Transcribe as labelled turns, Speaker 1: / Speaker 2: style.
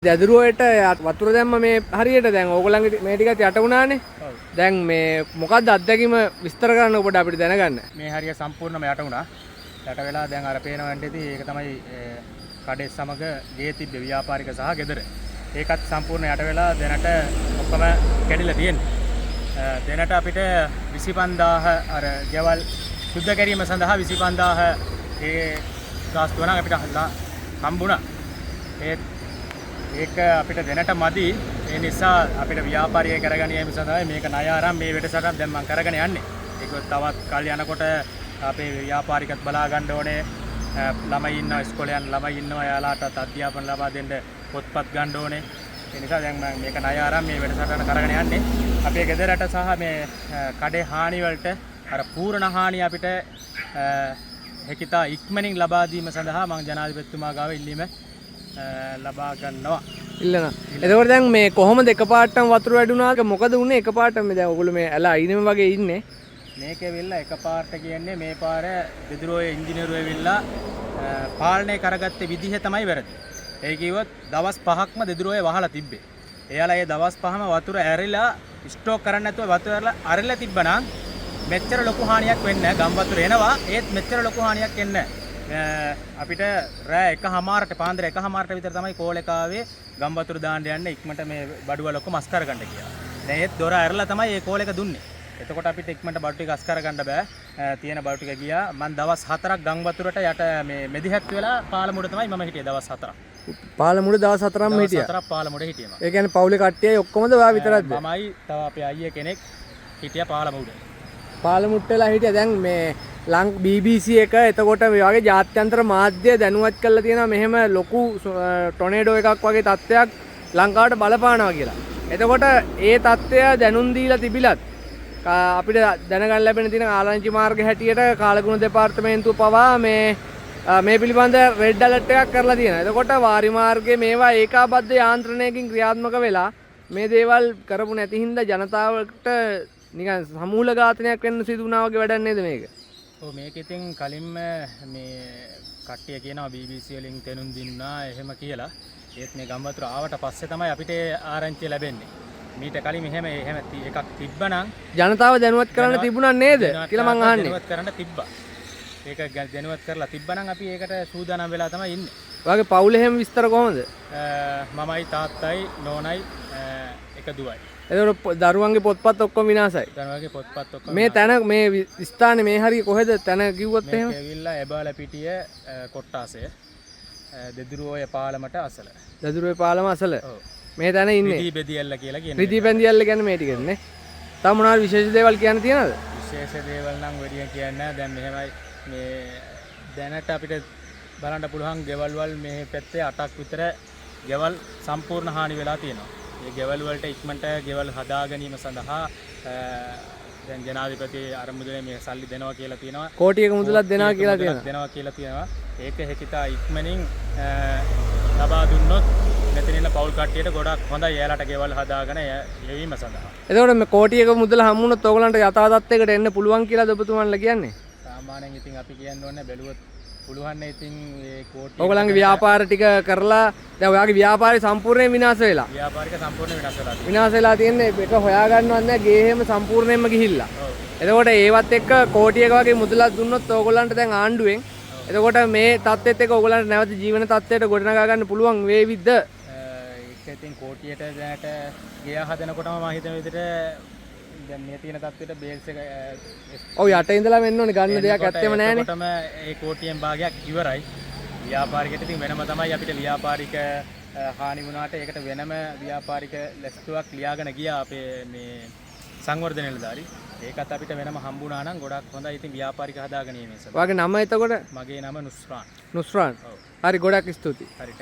Speaker 1: දැදුරුවට වතුර දැම්ම මේ හරියට දැන් ඕගොල්ලන්ගේ මේ ටිකත් යට වුණානේ.
Speaker 2: ඔව්.
Speaker 1: දැන් මේ මොකක්ද අත්දැකීම විස්තර කරන්න ඔබට අපිට දැනගන්න.
Speaker 2: මේ හරිය සම්පූර්ණයෙන්ම යට වුණා. යට වෙලා දැන් අර පේනවා ඇන්ටි ඒක තමයි කඩේ සමග ගේ තිබ්බ ව්‍යාපාරික සහ ගෙදර. ඒකත් සම්පූර්ණ යට වෙලා දැනට ඔක්කොම කැඩිලා තියෙන්නේ. දැනට අපිට 25000 අර ගෙවල් සුද්ධ කිරීම සඳහා 25000 ඒ ගාස්තුව නම් අපිට හම්බුණා. ඒක අපිට දැනට මදි. ඒ නිසා අපිට ව්‍යාපාරිකය කරගෙන යාම සඳහා මේක ණය ආරම් මේ වැඩසටහන දැන් මම කරගෙන යන්නේ. ඒක තවත් කල් යනකොට අපේ ව්‍යාපාරිකත් බලා ගන්න ඕනේ. ළමයි ඉන්නවා ඉස්කෝලේ යන ළමයි ඉන්නවා යාලාටත් අධ්‍යාපන ලබා දෙන්න පොත්පත් ගන්න ඕනේ. ඒ නිසා දැන් මම මේක ණය ආරම් මේ වැඩසටහන කරගෙන යන්නේ. අපේ ගෙදරට සහ මේ කඩේ හානි වලට අර පූර්ණ හානිය අපිට හැකිතා ඉක්මනින් ලබා දීම සඳහා මම ජනාධිපතිතුමා ගාව ඉල්ලීම ලබා ගන්නවා.
Speaker 1: ඉල්ලනවා. එතකොට දැන් මේ කොහොමද එකපාරටම වතුර වැඩුණාද? මොකද උනේ එකපාරටම දැන් ඔයගොල්ලෝ මේ ඇල අයිනෙම වගේ ඉන්නේ.
Speaker 2: මේක වෙල්ලා එකපාරට කියන්නේ මේ පාර දෙදුරෝයේ ඉංජිනේරුවෝ ඇවිල්ලා පාලනය කරගත්ත විදිහ තමයි වැරදි. ඒ කිව්වොත් දවස් 5ක්ම දෙදුරෝයේ වහලා තිබ්බේ. එයාලා ඒ දවස් 5ම වතුර ඇරිලා ස්ටෝක් කරන්න නැතුව වතුර ඇරිලා තිබ්බනම් මෙච්චර ලොකු හානියක් වෙන්නේ නැහැ. ගම් වතුර එනවා ඒත් මෙච්චර ලොකු හානියක් එන්නේ නැහැ. අපිට රෑ 1:00ට පාන්දර 1:00ට විතර තමයි කෝල් එක ආවේ ගම් වතුර දාන්න යන්න ඉක්මනට මේ බඩුවල ඔක්කොම අස් කරගන්න කියලා. දැන් ඒත් දොර ඇරලා තමයි මේ කෝල් එක දුන්නේ. එතකොට අපිට ඉක්මනට බඩු ටික අස් කරගන්න බෑ. තියෙන බඩු ටික ගියා. මම දවස් 4ක් ගම් වතුරට යට මේ මෙදිහත් වෙලා පාලමුඩ තමයි මම හිටියේ දවස් 4ක්.
Speaker 1: පාලමුඩ දවස් 4ක්ම හිටියා.
Speaker 2: 4ක් පාලමුඩ හිටියම.
Speaker 1: ඒ කියන්නේ පවුලේ කට්ටියයි ඔක්කොමද ඔයා විතරක්ද?
Speaker 2: මමයි තව අපේ අයියා කෙනෙක් හිටියා පාලමුඩ.
Speaker 1: පාලමුට්ට වෙලා හිටියා. දැන් මේ BBC එක එතකොට මේ වගේ ජාත්‍යන්තර මාධ්‍ය දැනුවත් කරලා තියෙනවා මෙහෙම ලොකු ටොනේඩෝ එකක් වගේ තත්ත්වයක් ලංකාවට බලපානවා කියලා. එතකොට ඒ තත්ත්වය දැනුම් දීලා තිබිලත් අපිට දැනගන්න ලැබෙන තියෙන ආරංචි මාර්ග හැටියට කාලගුණ දෙපාර්තමේන්තුව පවා මේ පිළිබඳ රෙඩ් ඇලර්ට් එකක් කරලා තියෙනවා. එතකොට වාරි මාර්ගයේ මේවා ඒකාබද්ධ යාන්ත්‍රණයකින් ක්‍රියාත්මක වෙලා මේ දේවල් කරපු නැති හින්දා ජනතාවට නිකන් සමූල ඝාතනයක් වෙන්න සිදු වුණා වගේ වැඩක් නේද මේක?
Speaker 2: ඔව් මේක ඉතින් කලින්ම මේ කට්ටිය කියනවා BBC වලින් තෙනුම් දින්නා එහෙම කියලා. ඒත් මේ ගම් වතුර ආවට පස්සේ තමයි අපිට ආරංචිය ලැබෙන්නේ. මීට කලින් එහෙම එකක් තිබ්බනම්
Speaker 1: ජනතාව දැනුවත් කරන්න තිබුණා නේද කියලා මං අහන්නේ.
Speaker 2: දැනුවත් කරන්න තිබ්බා. ඒක දැනුවත් කරලා තිබ්බනම් අපි ඒකට සූදානම් වෙලා තමයි ඉන්නේ.
Speaker 1: ඔයාගේ පවුලේ හැම විස්තර කොහොමද?
Speaker 2: මමයි තාත්තයි නෝනයි එක දුවයි.
Speaker 1: එතකොට දරුවන්ගේ පොත්පත් ඔක්කොම විනාශයි.
Speaker 2: දරුවන්ගේ පොත්පත් ඔක්කොම
Speaker 1: මේ තැන මේ ස්ථානේ මේ හරිය කොහෙද තැන කිව්වොත් එහෙම?
Speaker 2: මේක ඇවිල්ලා එබාල පිටිය කොට්ටාසය දෙදුරුවේ පාලමට අසල.
Speaker 1: දෙදුරුවේ පාලම අසල.
Speaker 2: ඔව්.
Speaker 1: මේ තැන ඉන්නේ.
Speaker 2: රිදී බෙදියල්ල කියලා කියන්නේ.
Speaker 1: රිදී බෙදියල්ල කියන්නේ මේ ටිකනේ. තව මොනවාද විශේෂ දේවල් කියන්න තියනවද?
Speaker 2: විශේෂ දේවල් නම් වැඩිය කියන්නේ නැහැ. දැන් මෙහෙමයි මේ දැනට අපිට බලන්න පුළුවන් ගෙවල් වල මේ පැත්තේ 8ක් විතර ගෙවල් සම්පූර්ණ හානි වෙලා තියෙනවා. මේ ගෙවල් වලට ඉක්මනට ගෙවල් හදා ගැනීම සඳහා දැන් ජනාධිපති අරමුදලේ මේ සල්ලි දෙනවා කියලා තියෙනවා.
Speaker 1: කෝටියක මුදලක් දෙනවා කියලා
Speaker 2: තියෙනවා. ඒක හැකිතා ඉක්මනින් ලබා දුන්නොත් මෙතන ඉන්න පවුල් කට්ටියට ගොඩක් හොඳයි එයාලට ගෙවල් හදාගෙන යවීම සඳහා.
Speaker 1: එතකොට මේ කෝටියක මුදල හම්බුනොත් ඔයගලන්ට යථා තත්ත්වයකට එන්න පුළුවන් කියලාද ඔබතුමන්ලා කියන්නේ?
Speaker 2: සාමාන්‍යයෙන් ඉතින් අපි කියන්න ඕනේ බැලුවොත් පුළුවන් නේ ඉතින් මේ කෝටි
Speaker 1: ඔයගලන්ගේ ව්‍යාපාර ටික කරලා දැන් ඔයාගේ ව්‍යාපාරය සම්පූර්ණයෙන් විනාශ වෙලා.
Speaker 2: ව්‍යාපාරික සම්පූර්ණ විනාශ වෙලා.
Speaker 1: විනාශ වෙලා තියෙන්නේ ඒක හොයාගන්නවත් නැහැ ගේ හැම සම්පූර්ණයෙන්ම ගිහිල්ලා.
Speaker 2: ඔව්.
Speaker 1: එතකොට ඒවත් එක්ක කෝටියක වගේ මුදලක් දුන්නොත් ඔයගලන්ට දැන් ආණ්ඩුවෙන් එතකොට මේ තත්ත්වෙත් එක්ක ඔයගලන්ට නැවත ජීවන තත්ත්වයට ගොඩනගා ගන්න පුළුවන් වේවිද?
Speaker 2: ඒක ඉතින් කෝටියට දැනට ගෙය හදනකොටම මම හිතන විදිහට දැන් මේ තියෙන තත්ත්වෙට බේල්ස් එක
Speaker 1: ඔව් යට ඉඳලා වෙන්න ඕනේ ගන්න දෙයක් ඇත්තෙම නැහැනේ.
Speaker 2: එතකොටම ඒ කෝටියෙන් භාගයක් ඉවරයි. ව්‍යාපාරිකට ඉතින් වෙනම තමයි අපිට ව්‍යාපාරික හානි වුණාට ඒකට වෙනම ව්‍යාපාරික ලැස්තුවක් ලියාගෙන ගියා අපේ මේ සංවර්ධන නිලධාරි. ඒකත් අපිට වෙනම හම්බුණා නම් ගොඩක් හොඳයි. ඉතින් ව්‍යාපාරික හදාගෙන යීමේ සඳහා.
Speaker 1: ඔයාගේ නම එතකොට?
Speaker 2: මගේ නම නුස්රාන්.
Speaker 1: නුස්රාන්. හරි ගොඩක් ස්තුතියි.
Speaker 2: හරි